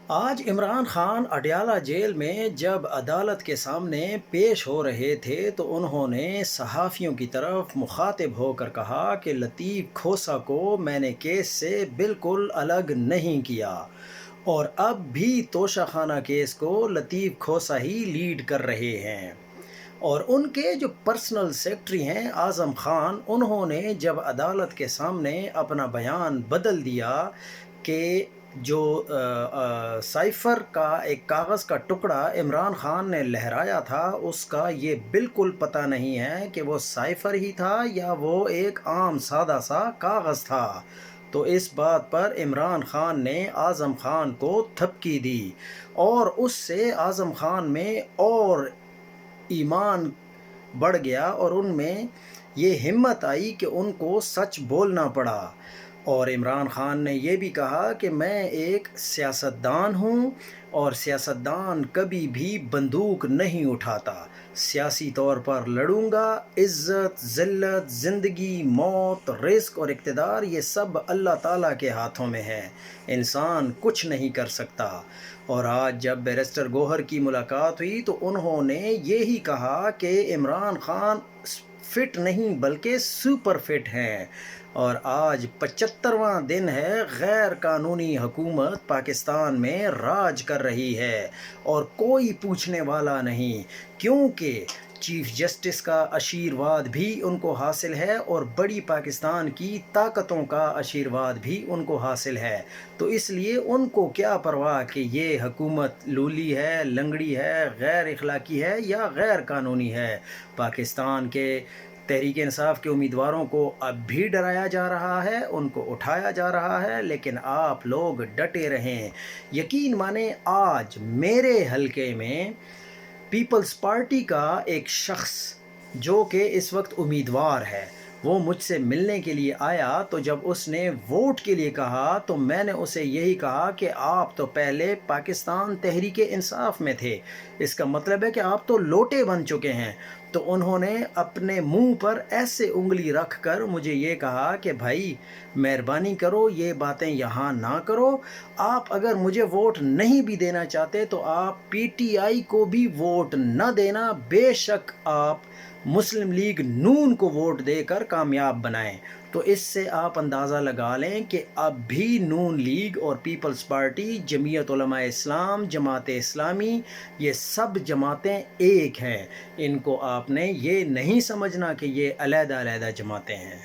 آج عمران خان اڈیالہ جیل میں جب عدالت کے سامنے پیش ہو رہے تھے تو انہوں نے صحافیوں کی طرف مخاطب ہو کر کہا کہ لطیف کھوسہ کو میں نے کیس سے بالکل الگ نہیں کیا اور اب بھی توشہ خانہ کیس کو لطیف کھوسہ ہی لیڈ کر رہے ہیں۔ اور ان کے جو پرسنل سیکٹری ہیں اعظم خان، انہوں نے جب عدالت کے سامنے اپنا بیان بدل دیا کہ جو سائفر کا ایک کاغذ کا ٹکڑا عمران خان نے لہرایا تھا اس کا یہ بالکل پتہ نہیں ہے کہ وہ سائفر ہی تھا یا وہ ایک عام سادہ سا کاغذ تھا، تو اس بات پر عمران خان نے اعظم خان کو تھپکی دی اور اس سے اعظم خان میں اور ایمان بڑھ گیا اور ان میں یہ ہمت آئی کہ ان کو سچ بولنا پڑا۔ اور عمران خان نے یہ بھی کہا کہ میں ایک سیاستدان ہوں اور سیاستدان کبھی بھی بندوق نہیں اٹھاتا، سیاسی طور پر لڑوں گا، عزت، ذلت، زندگی، موت، رزق اور اقتدار یہ سب اللہ تعالیٰ کے ہاتھوں میں ہے، انسان کچھ نہیں کر سکتا۔ اور آج جب بیرسٹر گوہر کی ملاقات ہوئی تو انہوں نے یہی کہا کہ عمران خان فٹ نہیں بلکہ سپر فٹ ہیں، اور آج 75واں دن ہے غیر قانونی حکومت پاکستان میں راج کر رہی ہے اور کوئی پوچھنے والا نہیں، کیونکہ چیف جسٹس کا آشیرواد بھی ان کو حاصل ہے اور بڑی پاکستان کی طاقتوں کا آشیرواد بھی ان کو حاصل ہے، تو اس لیے ان کو کیا پرواہ کہ یہ حکومت لولی ہے، لنگڑی ہے، غیر اخلاقی ہے یا غیر قانونی ہے۔ پاکستان کے تحریک انصاف کے امیدواروں کو اب بھی ڈرایا جا رہا ہے، ان کو اٹھایا جا رہا ہے، لیکن آپ لوگ ڈٹے رہیں۔ یقین مانیں آج میرے حلقے میں پیپلز پارٹی کا ایک شخص جو کہ اس وقت امیدوار ہے، وہ مجھ سے ملنے کے لیے آیا، تو جب اس نے ووٹ کے لیے کہا تو میں نے اسے یہی کہا کہ آپ تو پہلے پاکستان تحریک انصاف میں تھے، اس کا مطلب ہے کہ آپ تو لوٹے بن چکے ہیں۔ تو انہوں نے اپنے منہ پر ایسے انگلی رکھ کر مجھے یہ کہا کہ بھائی مہربانی کرو یہ باتیں یہاں نہ کرو، آپ اگر مجھے ووٹ نہیں بھی دینا چاہتے تو آپ پی ٹی آئی کو بھی ووٹ نہ دینا، بے شک آپ مسلم لیگ نون کو ووٹ دے کر کامیاب بنائیں۔ تو اس سے آپ اندازہ لگا لیں کہ اب بھی نون لیگ اور پیپلز پارٹی، جمعیت علماء اسلام، جماعت اسلامی، یہ سب جماعتیں ایک ہیں، ان کو آپ نے یہ نہیں سمجھنا کہ یہ علیحدہ علیحدہ جماعتیں ہیں۔